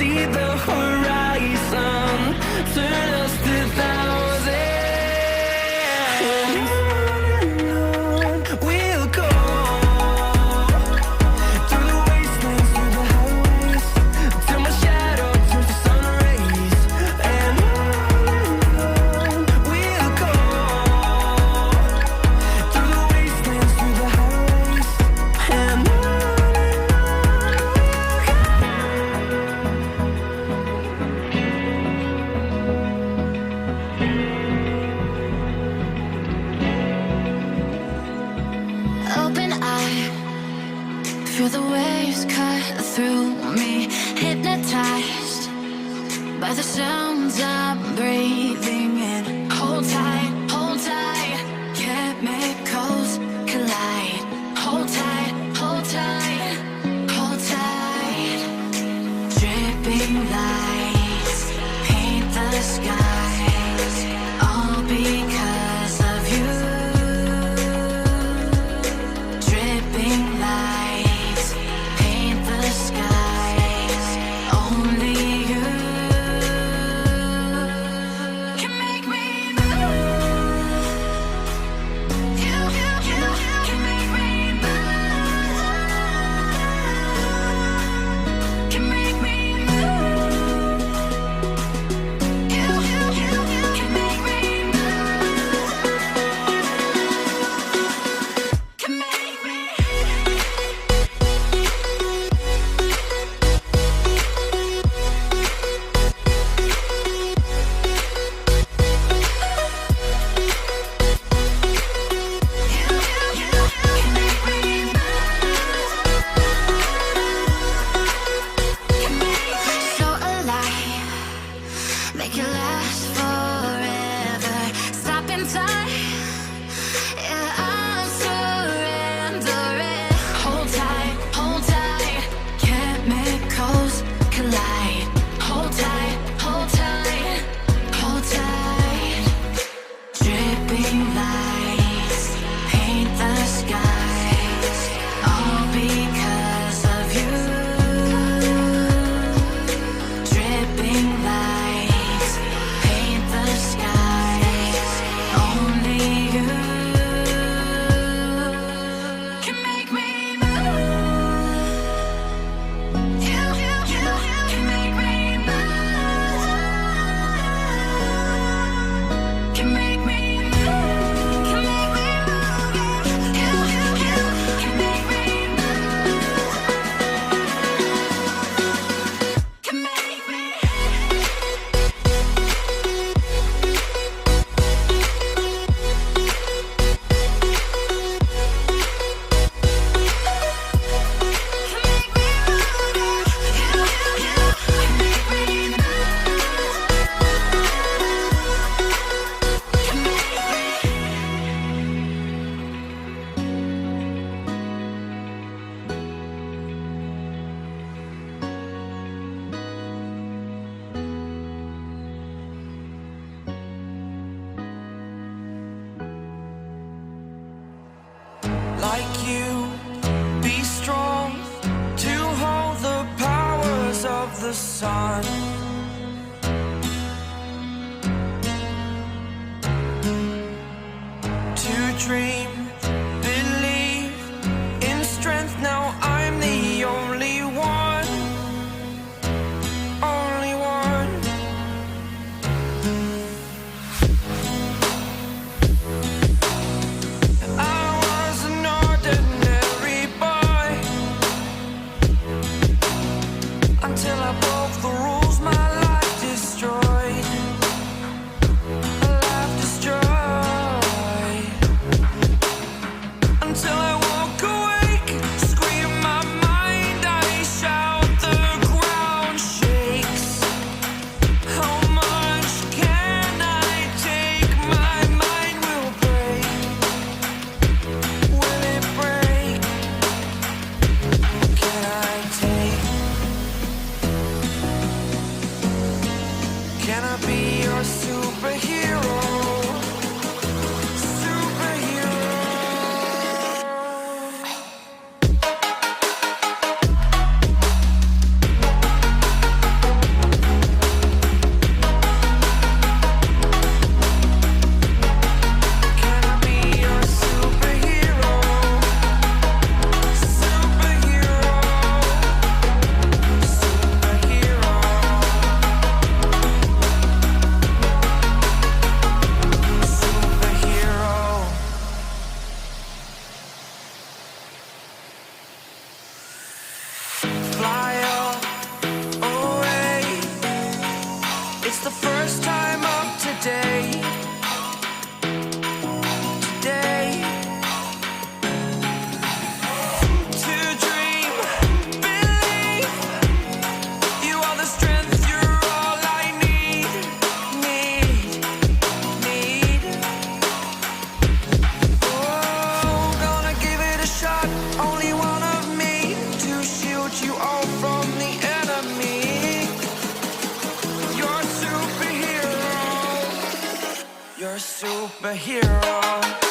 see the horizon, turn us to thousands. And on we'll go, through the wastelands, through the highways, till my shadow turns to sun rays. And on we'll go, through the wastelands, through the highways, and on. Open eye, feel the waves cut through me, hypnotized by the sounds I'm breathing in. Hold tight, chemicals collide. Hold tight, hold tight, hold tight. Dripping lights paint the skies, all because of you. Dripping lights paint the skies, only you can make me move. You can make me move. Can make me move. You can make me move. Can make me. So alive, make it last forever. Stop in time, yeah, I'm surrendering. Hold tight, chemicals collide. Hold tight, hold tight, hold tight. Dripping lights paint the skies, all because of you. Dripping lights paint the skies, only you can make me move. You can make me move. Can make me move. Can make me move. You can make me move. Can make me. Like you, be strong to hold the powers of the sun. To dream, believe in strength. Now I'm the only one, only one. I was an ordinary boy until I broke the rules. My life destroyed, a life destroyed. Until I walk awake, scream my mind, I shout, the ground shakes. How much can I take? My mind will break. Will it break? Can I take? Can I be your superhero? Superhero. It's the first time of today. Today. To dream, believe. You are the strength, you're all I need. Oh, gonna give it a shot. Only one of me to shield you all from the enemy. You're a superhero. You're a superhero.